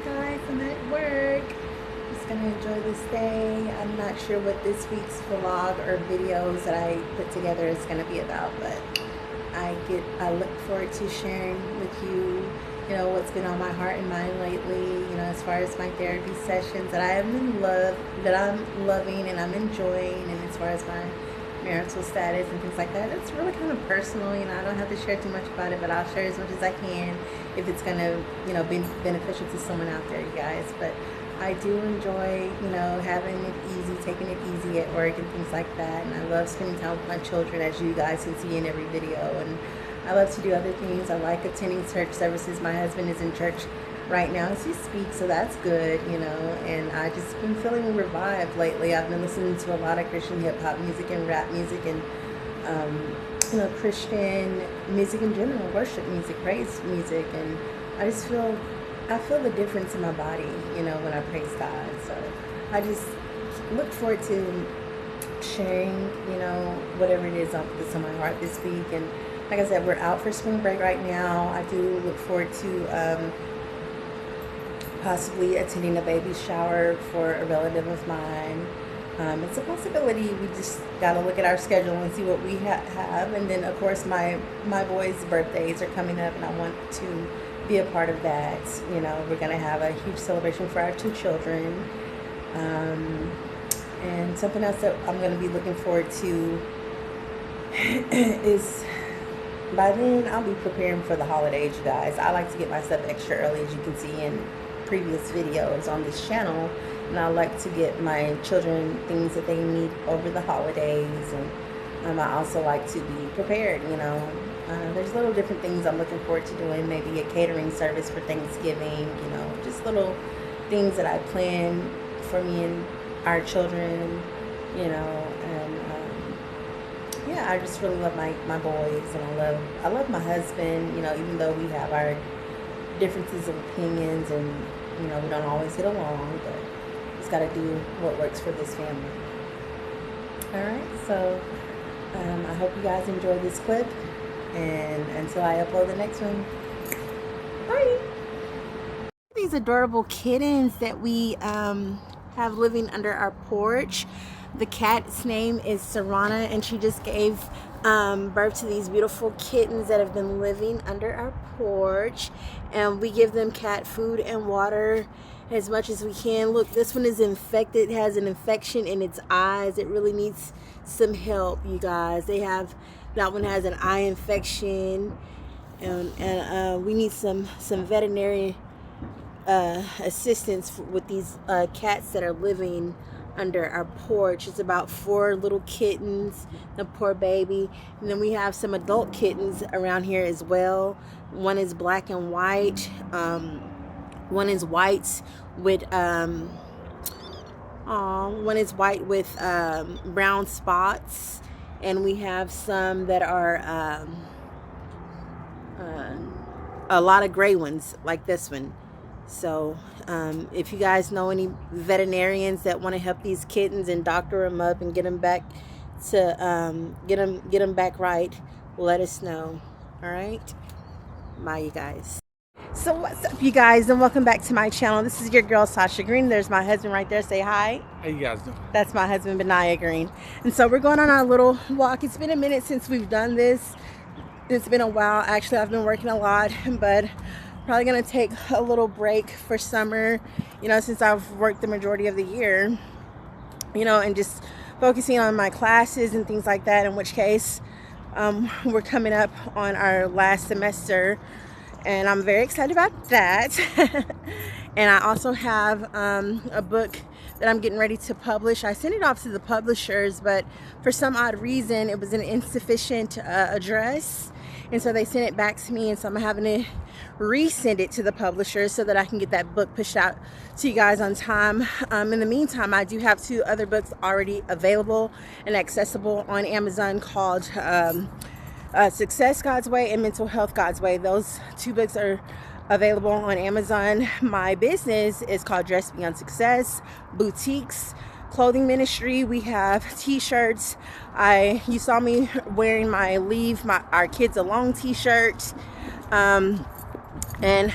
guys, I'm at work. Just gonna enjoy this day. I'm not sure what this week's vlog or videos that I put together is gonna be about, but I look forward to sharing with you, what's been on my heart and mind lately, as far as my therapy sessions that I'm loving and I'm enjoying, and as far as my marital status and things like that. It's really kind of personal, I don't have to share too much about it, but I'll share as much as I can if it's gonna, be beneficial to someone out there, you guys. But I do enjoy, having it easy, taking it easy at work and things like that. And I love spending time with my children, as you guys can see in every video. And I love to do other things. I like attending church services. My husband is in church right now as he speaks, so that's good, and I just been feeling revived lately. I've been listening to a lot of Christian hip-hop music and rap music and Christian music in general, worship music, praise music, and I feel the difference in my body, when I praise God. So I just look forward to sharing, whatever it is that's on my heart this week. And like I said, we're out for spring break right now. I do look forward to possibly attending a baby shower for a relative of mine. It's a possibility. We just got to look at our schedule and see what we have. And then, of course, my boys' birthdays are coming up, and I want to be a part of that. We're going to have a huge celebration for our 2 children. And something else that I'm going to be looking forward to is, by then, I'll be preparing for the holidays, you guys. I like to get my stuff extra early, as you can see in previous videos on this channel, and I like to get my children things that they need over the holidays. And I also like to be prepared. There's little different things I'm looking forward to doing, maybe a catering service for Thanksgiving, just little things that I plan for me and our children, and yeah, I just really love my boys, and I love my husband, even though we have our differences of opinions, and we don't always get along, but just got to do what works for this family. All right, so I hope you guys enjoy this clip, and until I upload the next one, bye. These adorable kittens that we have living under our porch. The cat's name is Serana, and she just gave birth to these beautiful kittens that have been living under our porch, and we give them cat food and water as much as we can. Look, this one is infected, has an infection in its eyes. It really needs some help, you guys. That one has an eye infection, and we need some veterinary assistance with these cats that are living under our porch. It's about 4 little kittens, the poor baby, and then we have some adult kittens around here as well. One is black and white, one is white with brown spots, and we have some that are a lot of gray ones like this one. So if you guys know any veterinarians that want to help these kittens and doctor them up and get them back to get them back right, let us know. All right, bye, you guys. So what's up, you guys, and welcome back to my channel. This is your girl Sasha Green. There's my husband right there. Say hi. How you guys doing? That's my husband Benaiah Green. And so we're going on our little walk. It's been a minute since we've done this. It's been a while. Actually, I've been working a lot, but probably gonna take a little break for summer, since I've worked the majority of the year, and just focusing on my classes and things like that, in which case we're coming up on our last semester, and I'm very excited about that. And I also have a book that I'm getting ready to publish. I sent it off to the publishers, but for some odd reason it was an insufficient address, and so they sent it back to me, and so I'm having to resend it to the publishers so that I can get that book pushed out to you guys on time. In the meantime, I do have 2 other books already available and accessible on Amazon called Success God's Way and Mental Health God's Way. Those 2 books are available on Amazon. My business is called Dress Beyond Success Boutiques Clothing Ministry. We have t-shirts. You saw me wearing my Leave Our Kids Alone t-shirt. And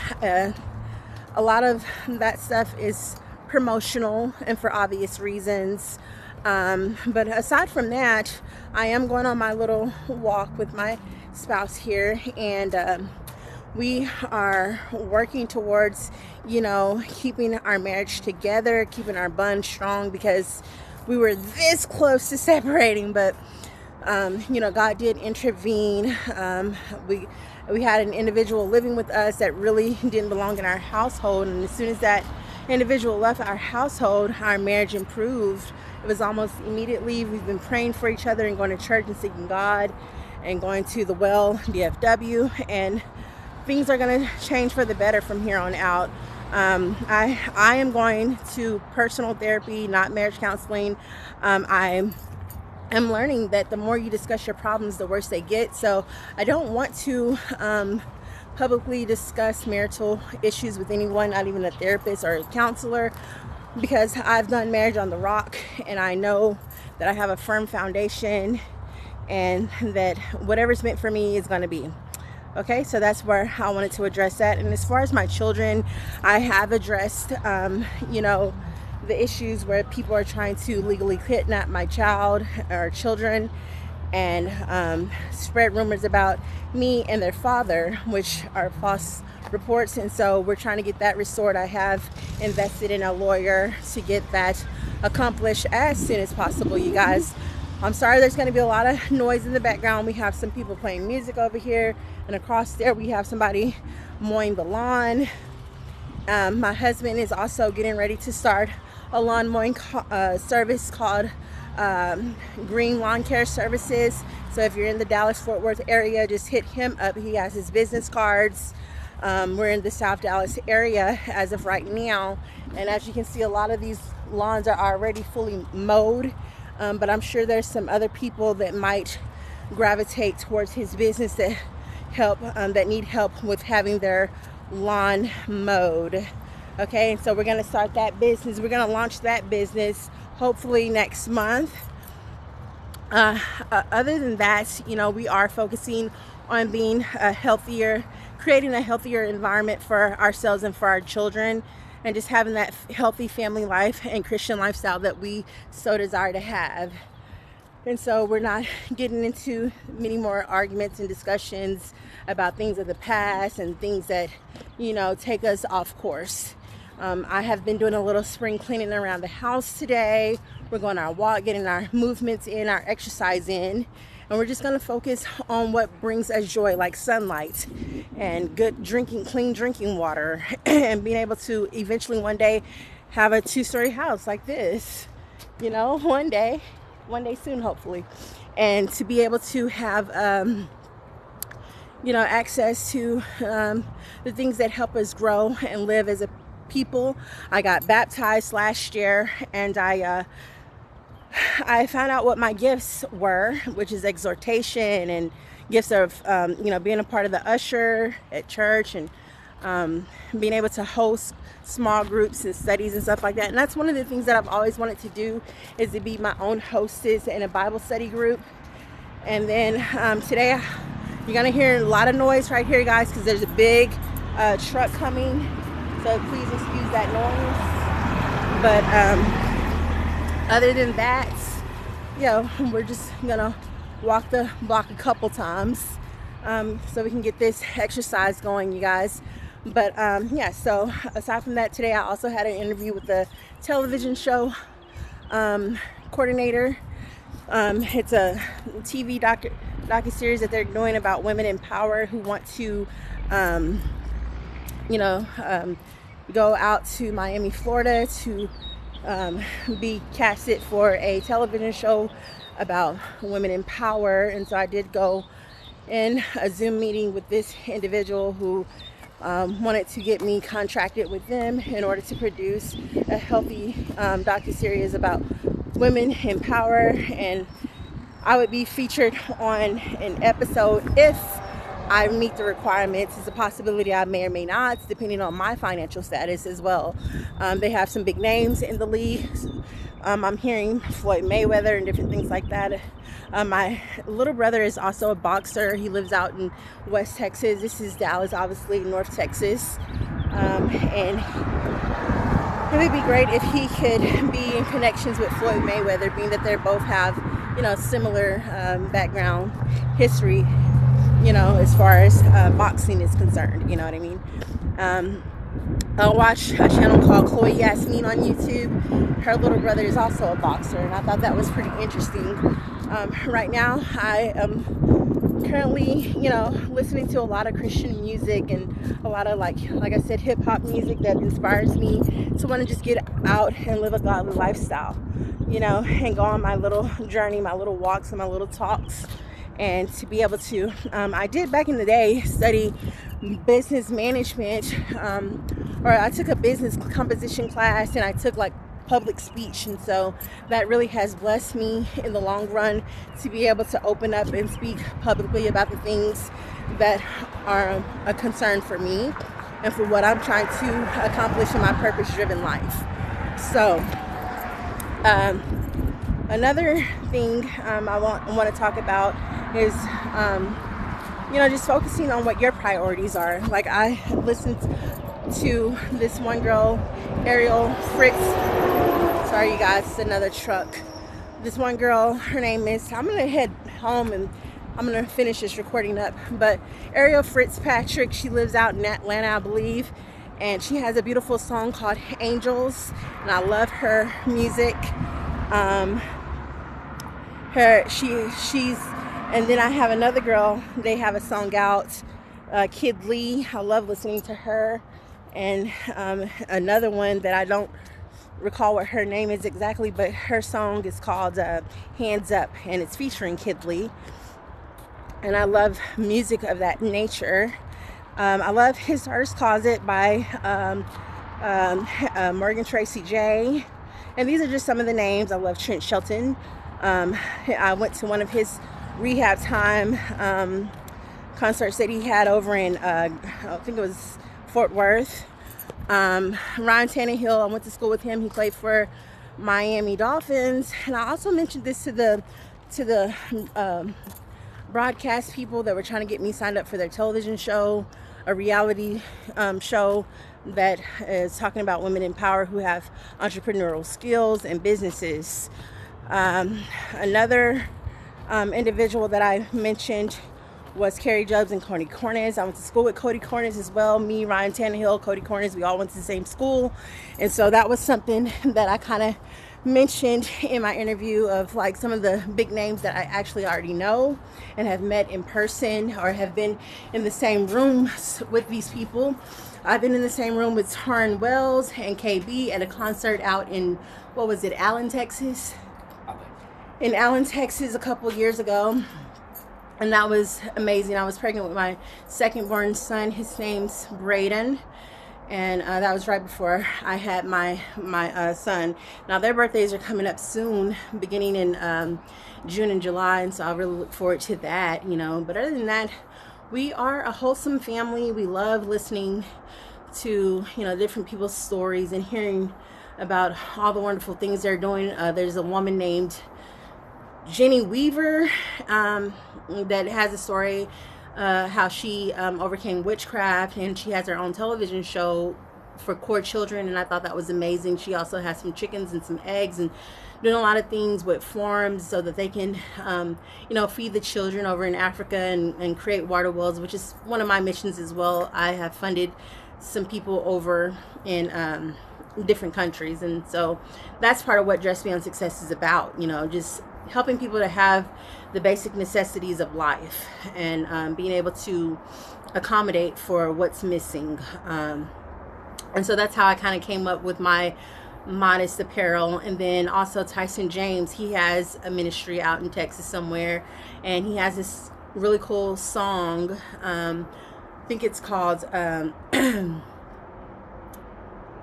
a lot of that stuff is promotional and for obvious reasons. But aside from that, I am going on my little walk with my spouse here, and we are working towards, keeping our marriage together, keeping our bond strong, because we were this close to separating, but God did intervene. We had an individual living with us that really didn't belong in our household, and as soon as that individual left our household, our marriage improved. It was almost immediately. We've been praying for each other and going to church and seeking God and going to the Well DFW, and things are going to change for the better from here on out. I am going to personal therapy, not marriage counseling. I am learning that the more you discuss your problems, the worse they get. So I don't want to publicly discuss marital issues with anyone, not even a therapist or a counselor, because I've done Marriage on the Rock, and I know that I have a firm foundation and that whatever's meant for me is going to be. Okay, so that's where I wanted to address that. And as far as my children, I have addressed, the issues where people are trying to legally kidnap my child or children and spread rumors about me and their father, which are false reports. And so we're trying to get that restored. I have invested in a lawyer to get that accomplished as soon as possible, you guys. I'm sorry there's going to be a lot of noise in the background. We have some people playing music over here, and across there we have somebody mowing the lawn. My husband is also getting ready to start a lawn mowing service called Green Lawn Care Services. So if you're in the Dallas-Fort Worth area, just hit him up. He has his business cards. We're in the South Dallas area as of right now, and as you can see, a lot of these lawns are already fully mowed. But I'm sure there's some other people that might gravitate towards his business that need help with having their lawn mowed. Okay, and so we're going to start that business. We're going to launch that business hopefully next month. Other than that, we are focusing on being creating a healthier environment for ourselves and for our children, and just having that healthy family life and Christian lifestyle that we so desire to have. And so we're not getting into many more arguments and discussions about things of the past and things that, take us off course. I have been doing a little spring cleaning around the house today. We're going on our walk, getting our movements in, our exercise in. And we're just going to focus on what brings us joy, like sunlight and good drinking, clean drinking water, and being able to eventually one day have a 2-story house like this, one day soon, hopefully. And to be able to have, access to the things that help us grow and live as a people. I got baptized last year, and I found out what my gifts were, which is exhortation and gifts of, being a part of the usher at church, and being able to host small groups and studies and stuff like that. And that's one of the things that I've always wanted to do, is to be my own hostess in a Bible study group. And then today you're going to hear a lot of noise right here, guys, because there's a big truck coming. So please excuse that noise. But other than that, we're just gonna walk the block a couple times so we can get this exercise going, you guys. But so aside from that, today I also had an interview with the television show coordinator. It's a TV docuseries that they're doing about women in power who want to go out to Miami, Florida to be casted for a television show about women in power. And so I did go in a Zoom meeting with this individual who wanted to get me contracted with them in order to produce a healthy docuseries about women in power. And I would be featured on an episode if I meet the requirements. It's a possibility I may or may not, depending on my financial status as well. They have some big names in the league. I'm hearing Floyd Mayweather and different things like that. My little brother is also a boxer. He lives out in West Texas. This is Dallas, obviously, North Texas. And it would be great if he could be in connections with Floyd Mayweather, being that they both have, similar background history, as far as boxing is concerned. You know what I mean? I watch a channel called Chloe Yasmin on YouTube. Her little brother is also a boxer, and I thought that was pretty interesting. Right now, I am currently, listening to a lot of Christian music and a lot of, like I said, hip-hop music that inspires me to want to just get out and live a godly lifestyle, and go on my little journey, my little walks and my little talks, and to be able to, I did back in the day study business management, or I took a business composition class, and I took like public speech, and so that really has blessed me in the long run to be able to open up and speak publicly about the things that are a concern for me and for what I'm trying to accomplish in my purpose-driven life. So another thing I want to talk about is just focusing on what your priorities are. Like, I listened to this one girl, Ariel Fritz. Sorry, you guys, it's another truck. This one girl, her name is, I'm going to head home and I'm going to finish this recording up. But Ariel Fitzpatrick, she lives out in Atlanta, I believe. And she has a beautiful song called Angels. And I love her music. And then I have another girl, they have a song out, Kid Lee. I love listening to her. And another one that I don't recall what her name is exactly, but her song is called Hands Up, and it's featuring Kid Lee. And I love music of that nature. I love His Artist Closet by Morgan Tracy J. And these are just some of the names. I love Trent Shelton. I went to one of his rehab time concerts that he had over in, I think it was Fort Worth. Ryan Tannehill, I went to school with him. He played for Miami Dolphins. And I also mentioned this to the broadcast people that were trying to get me signed up for their television show, a reality show that is talking about women in power who have entrepreneurial skills and businesses. Another individual that I mentioned was Carrie Jubbs and Cody Corniz. I went to school with Cody Corniz as well. Me, Ryan Tannehill, Cody Corniz, we all went to the same school. And so that was something that I kind of mentioned in my interview, of like some of the big names that I actually already know and have met in person, or have been in the same rooms with these people. I've been in the same room with Taryn Wells and KB at a concert out in, Allen, Texas? In Allen, Texas a couple years ago. And that was amazing. I was pregnant with my second born son. His name's Braden. And that was right before I had my son. Now, their birthdays are coming up soon, beginning in June and July. And so I really look forward to that, But other than that, we are a wholesome family. We love listening to, different people's stories and hearing about all the wonderful things they're doing. There's a woman named Jenny Weaver that has a story how she overcame witchcraft, and she has her own television show for core children, and I thought that was amazing. She also has some chickens and some eggs, and doing a lot of things with farms so that they can feed the children over in Africa and create water wells, which is one of my missions as well. I have funded some people over in different countries, and so that's part of what Dress Beyond Success is about, just helping people to have the basic necessities of life, and being able to accommodate for what's missing. And so that's how I kind of came up with my modest apparel. And then also Tyson James, he has a ministry out in Texas somewhere, and he has this really cool song. I think it's called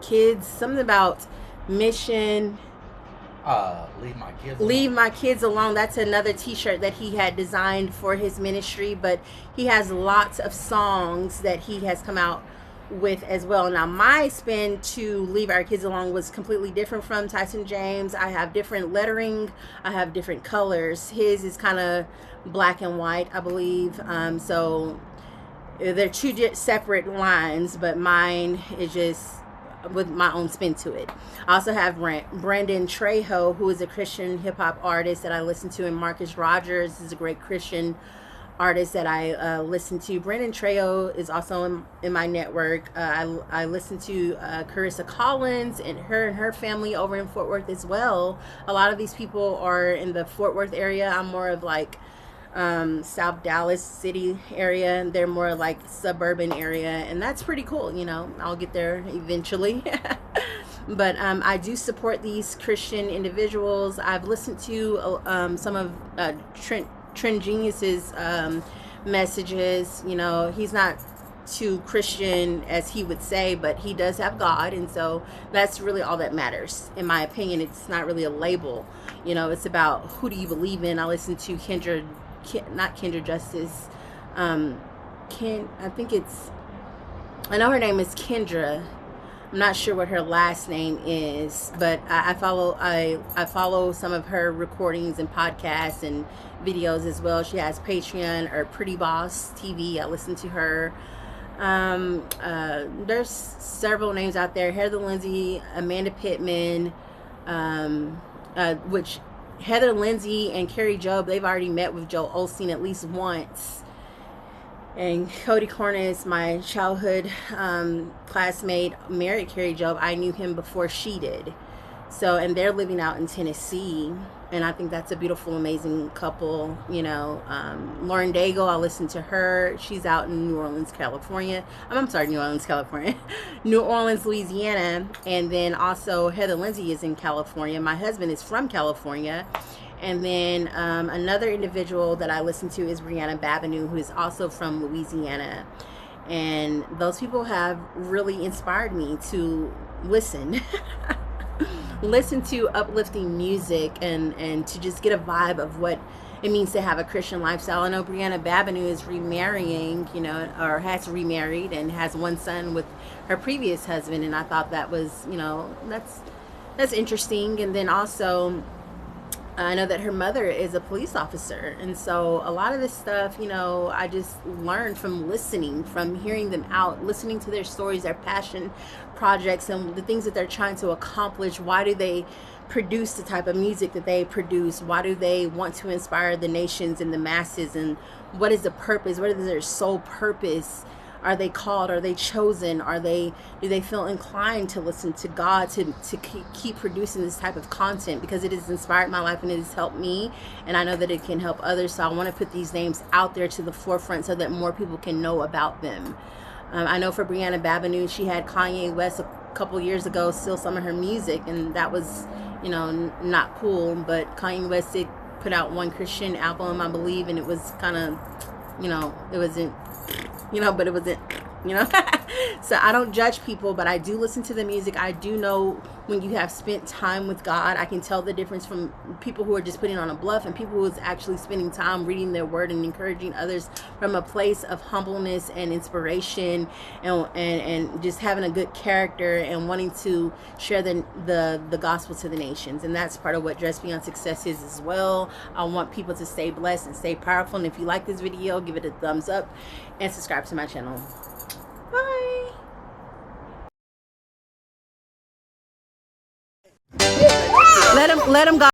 Kids, something about mission. Leave my kids alone. That's another t-shirt that he had designed for his ministry, but he has lots of songs that he has come out with as well. Now, my spin to Leave Our Kids Alone was completely different from Tyson James. I have different lettering, I have different colors. His is kind of black and white, I believe. So they're two separate lines, but mine is just with my own spin to it. I also have Brandon Trejo, who is a Christian hip hop artist that I listen to, and Marcus Rogers is a great Christian artist that I listen to. Brandon Trejo is also in my network. I listen to Carissa Collins and her family over in Fort Worth as well. A lot of these people are in the Fort Worth area. I'm more of like South Dallas city area, and they're more like suburban area, and that's pretty cool. You know, I'll get there eventually. But I do support these Christian individuals. I've listened to some of Trent Genius's messages. You know, he's not too Christian as he would say, but he does have God, and so that's really all that matters, in my opinion. It's not really a label. You know, it's about who do you believe in. I listen to not Kendra Justice. I know her name is Kendra. I'm not sure what her last name is, but I follow some of her recordings and podcasts and videos as well. She has Patreon, or Pretty Boss TV. I listen to her. There's several names out there: Heather Lindsay, Amanda Pittman, which Heather Lindsay and Carrie Job, they've already met with Joel Osteen at least once. And Cody Cornish, my childhood classmate, married Carrie Job. I knew him before she did. So, and they're living out in Tennessee, and I think that's a beautiful, amazing couple. You know, Lauren Daigle, I listen to her. She's out in New Orleans, California. New Orleans, Louisiana. And then also Heather Lindsay is in California. My husband is from California. And then another individual that I listen to is Brianna Babineau, who is also from Louisiana. And those people have really inspired me to listen. Listen to uplifting music and to just get a vibe of what it means to have a Christian lifestyle. I know Brianna Babineau is remarrying, you know, or has remarried and has one son with her previous husband, and I thought that was, you know, that's interesting. And then also I know that her mother is a police officer, and so a lot of this stuff, you know, I just learned from listening, from hearing them out, listening to their stories, their passion projects, and the things that they're trying to accomplish. Why do they produce the type of music that they produce? Why do they want to inspire the nations and the masses? And what is the purpose? What is their sole purpose? Are they called? Are they chosen? Do they feel inclined to listen to God to keep producing this type of content? Because it has inspired my life and it has helped me, and I know that it can help others. So I want to put these names out there to the forefront so that more people can know about them. I know for Brianna Babineau, she had Kanye West a couple years ago steal some of her music, and that was, you know, not cool. But Kanye West did put out one Christian album, I believe, and it was kind of, you know, it wasn't, you know, but it wasn't, you know. So I don't judge people, but I do listen to the music. I do know when you have spent time with God. I can tell the difference from people who are just putting on a bluff and people who is actually spending time reading their word and encouraging others from a place of humbleness and inspiration, and just having a good character and wanting to share the gospel to the nations. And that's part of what Dress Beyond Success is as well. I want people to stay blessed and stay powerful. And if you like this video, give it a thumbs up and subscribe to my channel. Bye. Let him go.